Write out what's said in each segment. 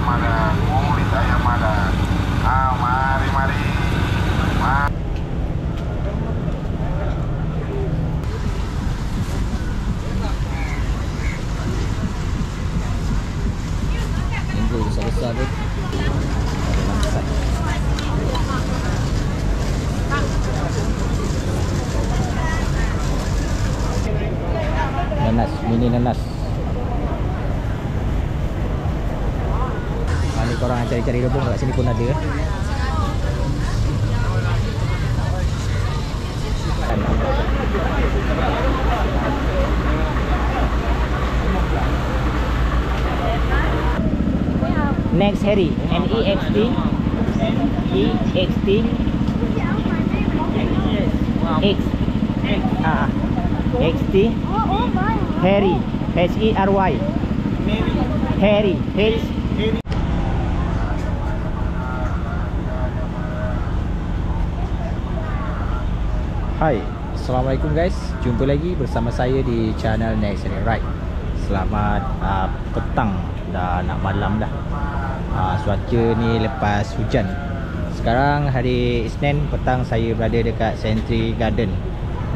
ayam ada, kulit ayam ada. Mari, mari. Tunggu besar-besar tu. Nanas, mini nanas. Ni korang cari-cari rebung kat sini pun ada. Next Harry, Next EXT X XT Harry HERY Harry H. Hai, Assalamualaikum guys. Jumpa lagi bersama saya di channel Next Harry Right. Selamat petang, dah nak malam dah. Cuaca ni lepas hujan. Sekarang hari Isnin petang, saya berada dekat Century Garden,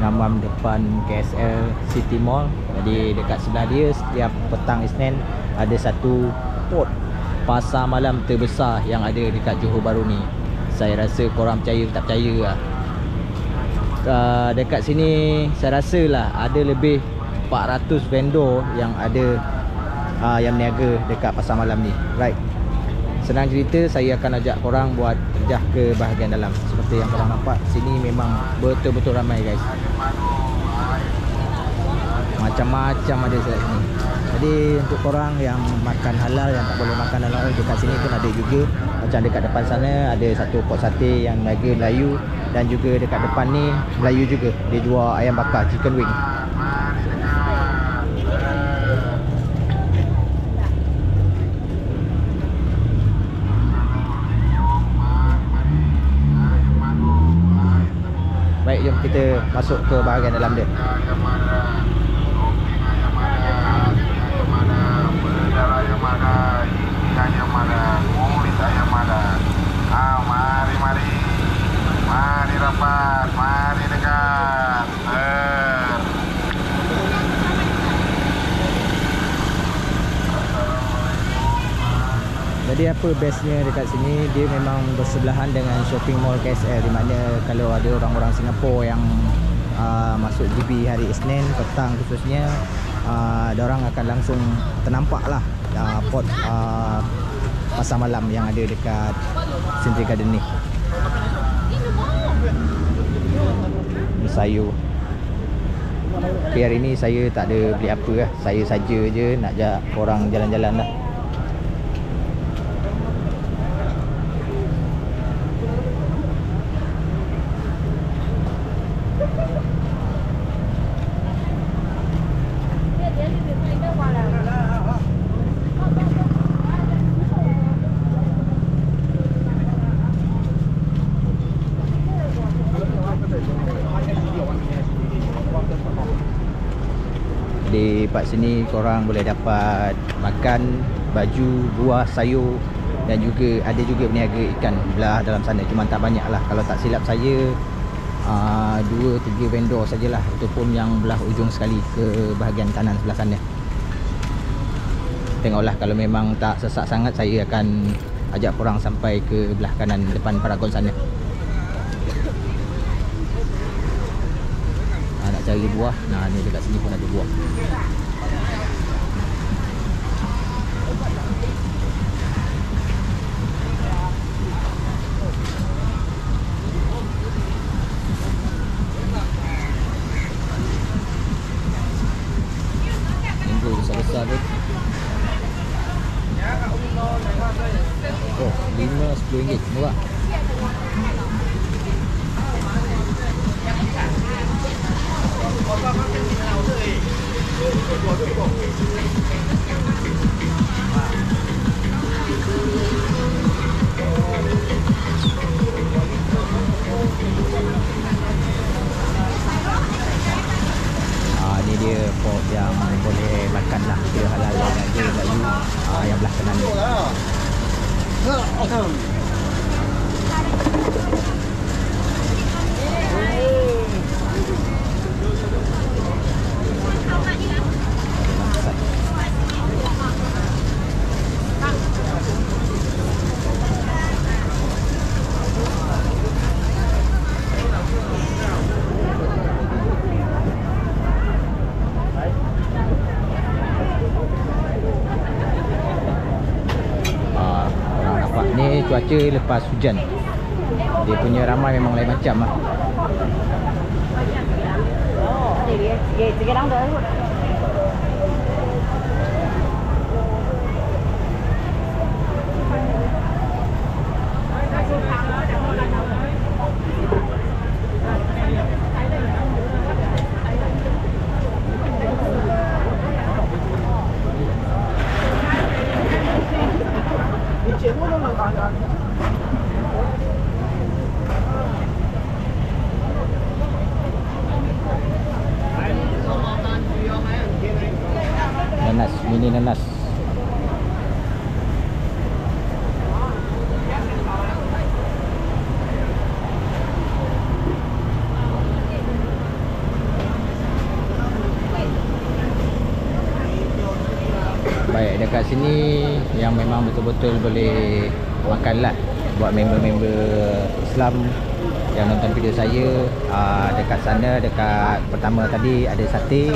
Ngamam depan KSL City Mall. Jadi dekat sebelah dia setiap petang Isnin ada satu pot pasar malam terbesar yang ada dekat Johor Bahru ni. Saya rasa korang percaya tak percaya lah. Dekat sini saya rasa lah ada lebih 400 vendor yang ada yang niaga dekat pasar malam ni. Right. Senang cerita, saya akan ajak korang buat terjah ke bahagian dalam. Seperti yang korang nampak, sini memang betul-betul ramai guys. Macam-macam ada dekat sini. Jadi untuk korang yang makan halal, yang tak boleh makan halal, dekat sini pun ada juga. Macam dekat depan sana ada satu pot sate yang niaga Melayu. Dan juga dekat depan ni Melayu juga. Dia jual ayam bakar, chicken wing. Baik, jom kita masuk ke bahagian dalam dia. Mari, mari. Mari rapat, mari dekat. Jadi apa bestnya dekat sini, dia memang bersebelahan dengan shopping mall KSL, di mana kalau ada orang-orang Singapura yang masuk GB hari Isnin petang khususnya, diorang akan langsung ternampak lah pot pasar malam yang ada dekat Century Garden ni. Ni sayur. Tapi hari ni saya tak ada beli apa lah. Saya saja je nak ajak korang jalan-jalan lah. Di part sini korang boleh dapat makan, baju, buah, sayur, dan juga ada juga berniaga ikan belah dalam sana. Cuma tak banyak lah. Kalau tak silap saya 2-3 vendor sajalah. Itu pun yang belah ujung sekali ke bahagian kanan sebelah sana. Tengoklah, kalau memang tak sesak sangat, saya akan ajak korang sampai ke belah kanan depan Paragon sana. Nak cari buah. Nah, ni dekat sini pun ada buah. Tunggu besar-besar tu. Oh, 5-10 ringgit, murah. Ni dia pot yang boleh makan lah, dia halal yang ada Melayu, yang belah kanan ni. Ni cuaca lepas hujan. Dia punya ramai memang lain macam lah. Nanas, mini nanas. Baik, dekat sini yang memang betul-betul boleh makan lah buat member-member Islam yang nonton video saya. Dekat sana, dekat pertama tadi ada sate,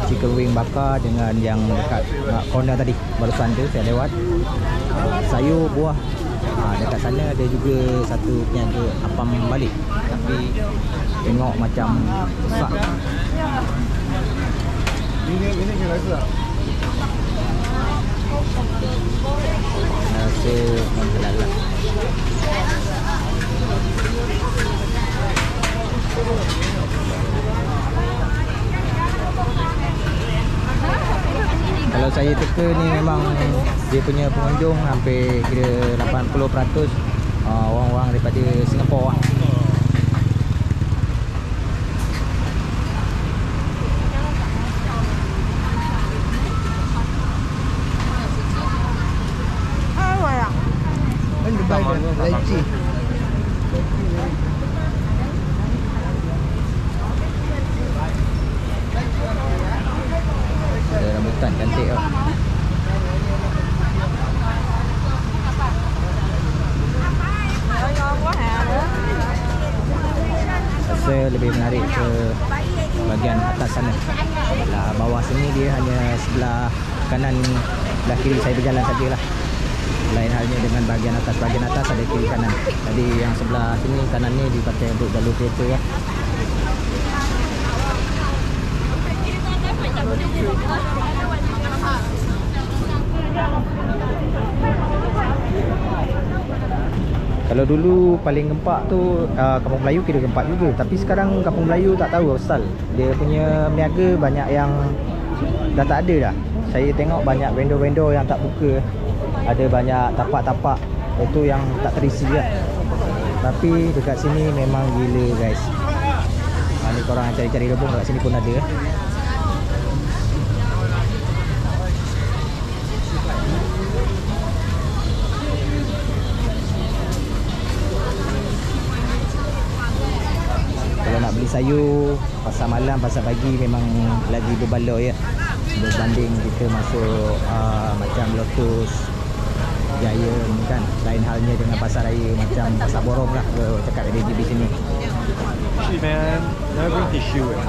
chicken wing bakar dengan yang dekat corner tadi barusan tu saya lewat, sayur buah. Dekat sana ada juga satu peniaga apam balik, tapi tengok macam besar. Ini kira rasa. Nasi menghalal lah. Kalau saya teka ni memang dia punya pengunjung hampir kira 80% orang-orang daripada Singapura lah. Lychee. Ada rambutan cantik tau. Rasa lebih menarik ke bahagian atas sana. Lah, bawah sini dia hanya sebelah kanan, sebelah kiri saya berjalan sajalah. Lain halnya dengan bahagian atas ada kiri kanan. Tadi yang sebelah sini kanan ni dipakai untuk jalur kereta ya. Kalau dulu paling gempak tu Kampung Melayu kira gempak juga. Tapi sekarang Kampung Melayu tak tahu asal. Dia punya niaga banyak yang dah tak ada dah. Saya tengok banyak vendor-vendor yang tak buka. Ada banyak tapak-tapak itu yang tak terisi lah. Tapi dekat sini memang gila guys. Ni korang cari-cari rebung dekat sini pun ada. Kalau nak beli sayur pasar malam, pasar pagi memang lagi berbaloi ya, berbanding kita masuk macam Lotus, Giant kan. Lain halnya dengan pasar raya macam Pasar Borong lah, cakap dari JB sini. Shit man, never bring tissue eh.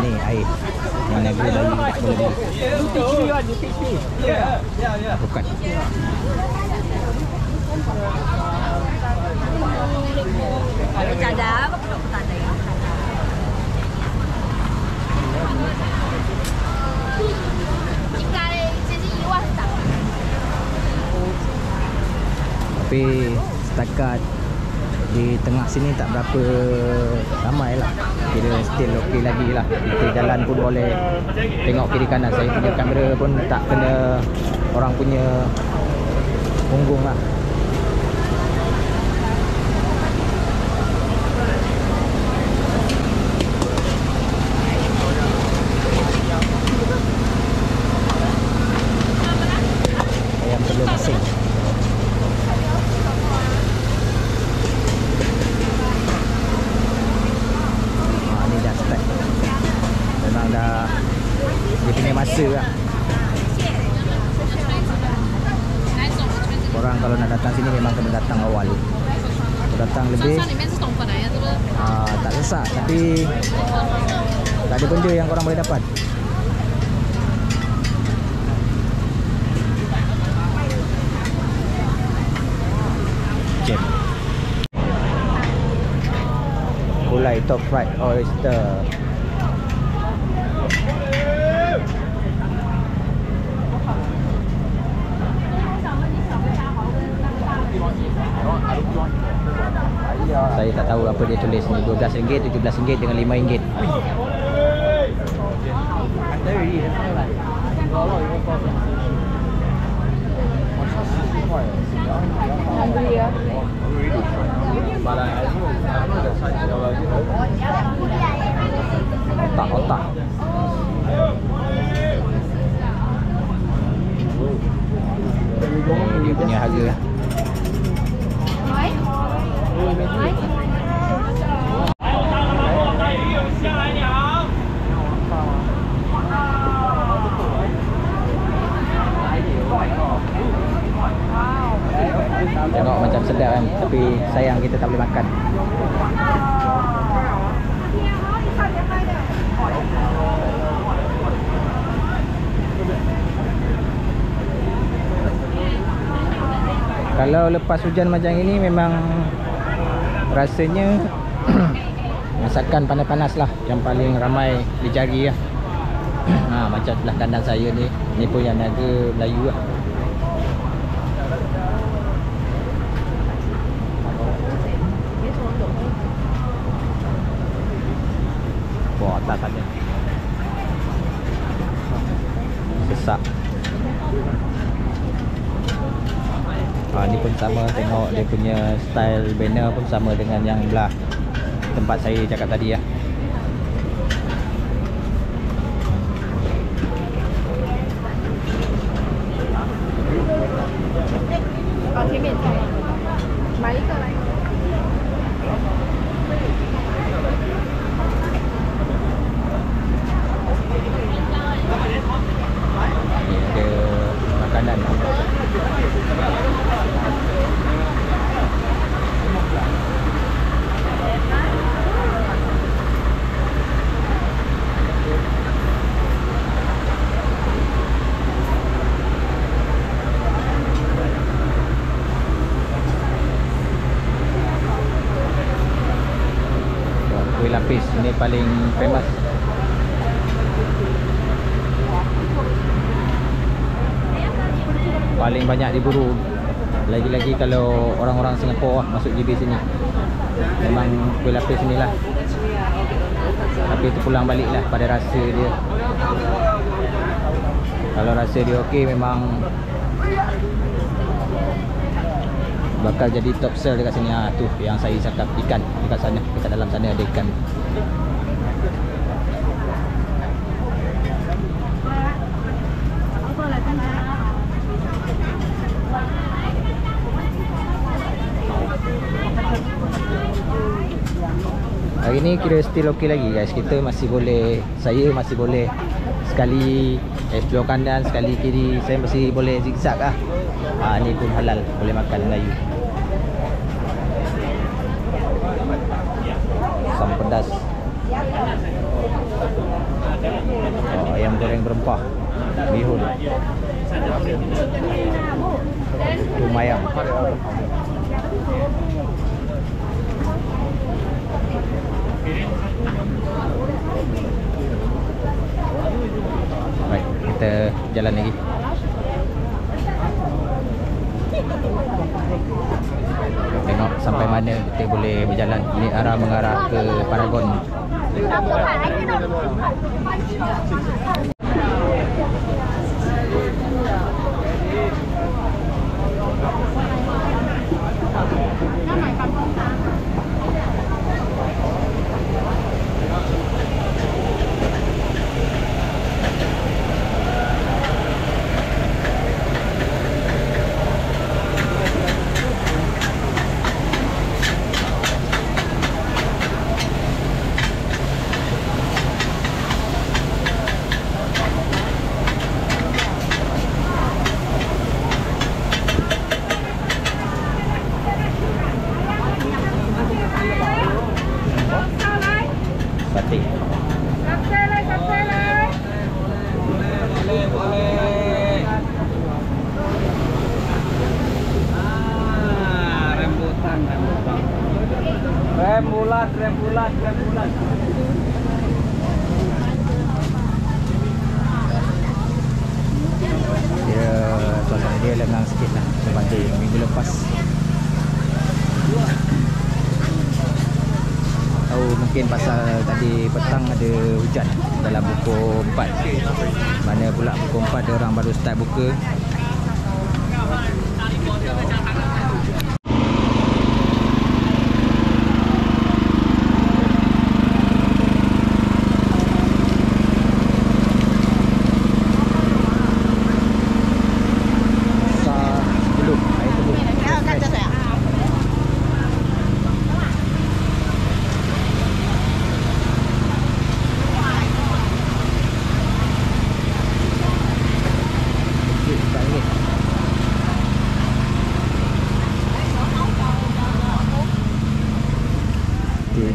Ni air yang negeri Melayu boleh beli. Bukan. Cadar apa pula petanda ya? Tapi setakat di tengah sini tak berapa ramai lah. Kira still okey lagi lah. Kita jalan pun boleh tengok kiri kanan. Saya punya kamera pun tak kena orang punya punggung lah. Ayam kalau nak datang sini memang kena datang awal. Kalau datang lebih 山里面是冬粉来的，是不是？ tak sesak, tapi tak ada benda yang korang boleh dapat. Jam gulai top fried oyster. Saya tak tahu apa dia tulis ni, RM12, RM17 dengan RM5. Otak. Ini dia punya harga. Tengok macam sedap kan, tapi sayang kita tak boleh makan. Kalau lepas hujan macam ini memang rasanya masakan panas-panas lah yang paling ramai dicari lah. Macam sebelah kanan saya ni, ni pun yang niaga Melayu lah. Wah, atas saja sesak. Ni pun sama, tengok dia punya style banner pun sama dengan yang belah tempat saya cakap tadi ya. Ini ada makanan. Kuih lapis ini paling famous. Paling banyak diburu. Lagi-lagi kalau orang-orang Singapura masuk GB sini. Memang kuih lapis inilah. Tapi itu pulang balik lah pada rasa dia. Kalau rasa dia okey, memang bakal jadi top sell dekat sini. Tu yang saya cakap, ikan dekat sana, dekat dalam sana ada ikan. Hari ni kira still okey lagi guys. Kita masih boleh, saya masih boleh sekali explore kanan, sekali kiri. Saya masih boleh zigzag lah. Ni pun halal, boleh makan Melayu. Asam pedas. Ayam goreng berempah, bihun, tum ayam. Baik, kita jalan lagi. Tengok sampai mana kita boleh berjalan. Ini arah mengarah ke Paragon. Dia suasana dia lengang sikit lah berbanding minggu lepas. Tahu mungkin pasal tadi petang ada hujan dalam pukul 4. Mana pula pukul 4 dia orang baru start buka.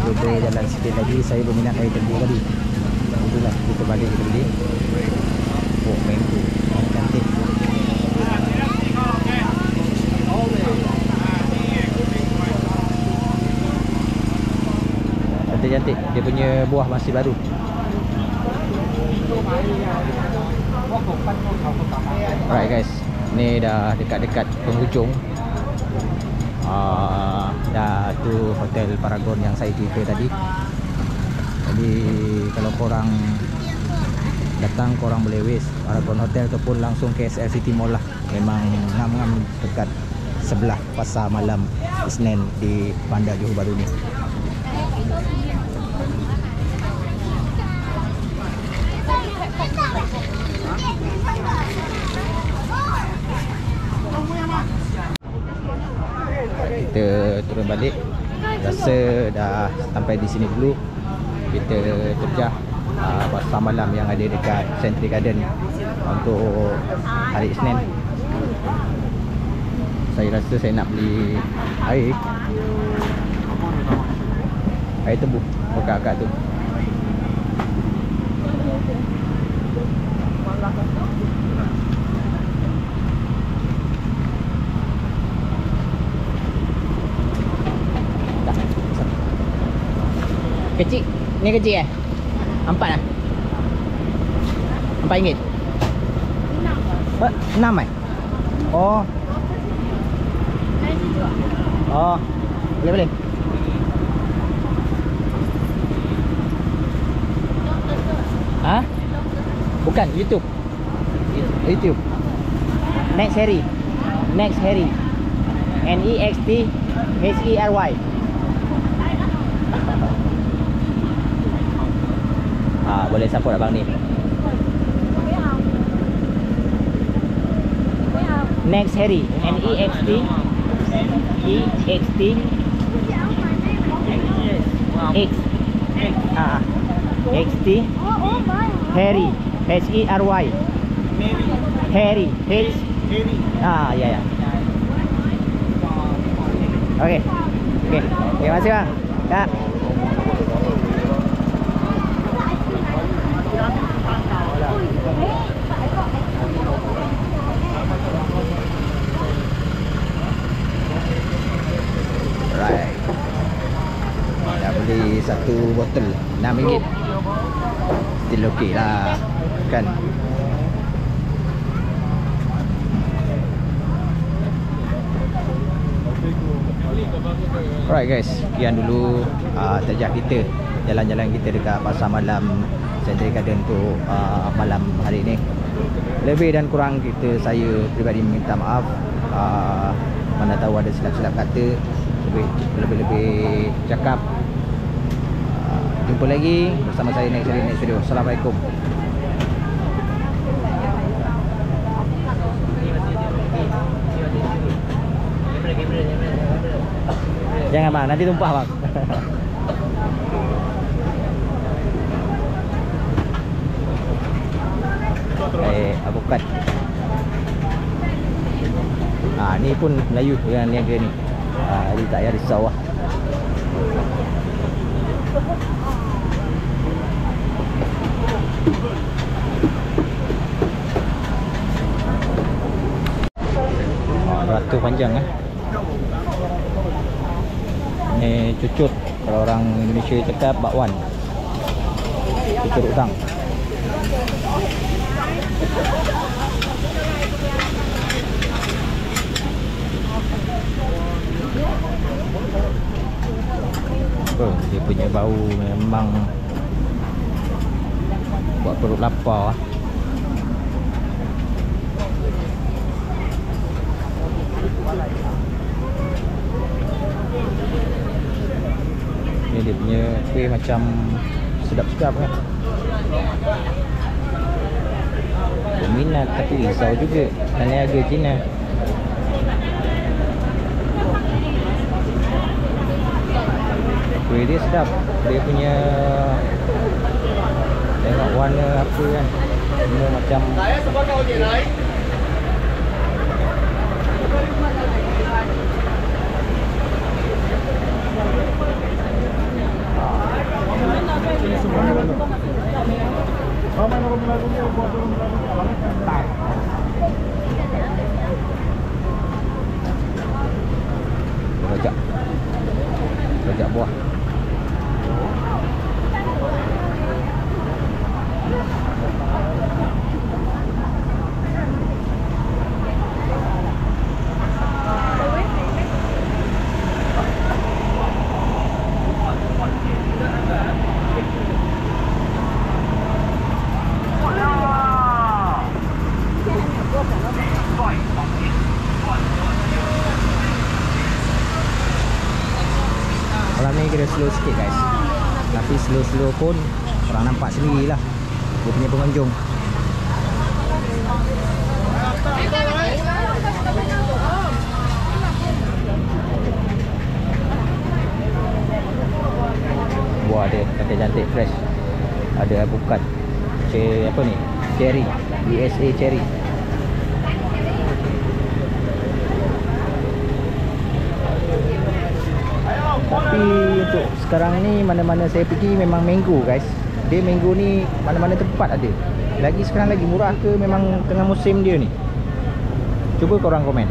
Cuba jalan sikit lagi. Saya berminat air tebu tadi. Itulah kita balik kita beli. Oh, mango cantik. Cantik-cantik. Dia punya buah masih baru. Alright guys, ni dah dekat-dekat penghujung. Dah tu hotel Paragon yang saya cerita tadi. Jadi kalau korang datang, korang boleh waste Paragon Hotel ataupun langsung KSL City Mall lah. Memang ngam-ngam dekat sebelah pasar malam Isnin di Bandar Johor Bahru ni. Kita turun balik. Rasa dah sampai di sini dulu. Kita terjah pasar malam yang ada dekat Century Garden untuk hari Isnin. Saya rasa saya nak beli air tebu agak-agak tu. Kecil. Ni kecil Empat lah. RM4. 6 Oh. Oh. Boleh. Ha? Bukan, YouTube. Next Harry. NEXTHERY. Boleh support abang ni. Next Harry. NEXTHEXT XT Harry HERY Harry ya. Okey. Terima kasih bang. Ya. Right. Dah beli satu botol RM6. Still okey lah kan. Alright guys, sekian dulu terjah kita, jalan-jalan kita dekat pasar malam Century Garden tu malam hari ni. Lebih dan kurang saya pribadi minta maaf. Mana tahu ada silap-silap kata, lebih cakap. Jumpa lagi bersama saya next video. Assalamualaikum. Jangan bang, nanti tumpah bang. Avokat. Ni pun Melayu dengan niaga ni. Jadi tak payah risau lah. Beratur panjang Ni cucut Kalau orang Indonesia cakap bakwan. Pucuk udang. Oh, dia punya bau memang buat perut lapar. Ni dia punya kuih macam sedap-sedap kan. Berminat tapi risau juga kerana harga Cina. Kuih dia sedap. Dia punya tengok warna apa kan, semua macam rojak buah. Malam ni kira slow sikit guys. Tapi slow-slow pun orang nampak sendirilah dia punya pengunjung. Buah dia cantik-cantik fresh. Ada alpukat. Apa ni? Cherry. USA cherry. Tapi untuk sekarang ni mana-mana saya pergi memang mango guys. Dia mango ni mana-mana tempat ada. Lagi sekarang lagi murah ke memang tengah musim dia ni? Cuba korang komen.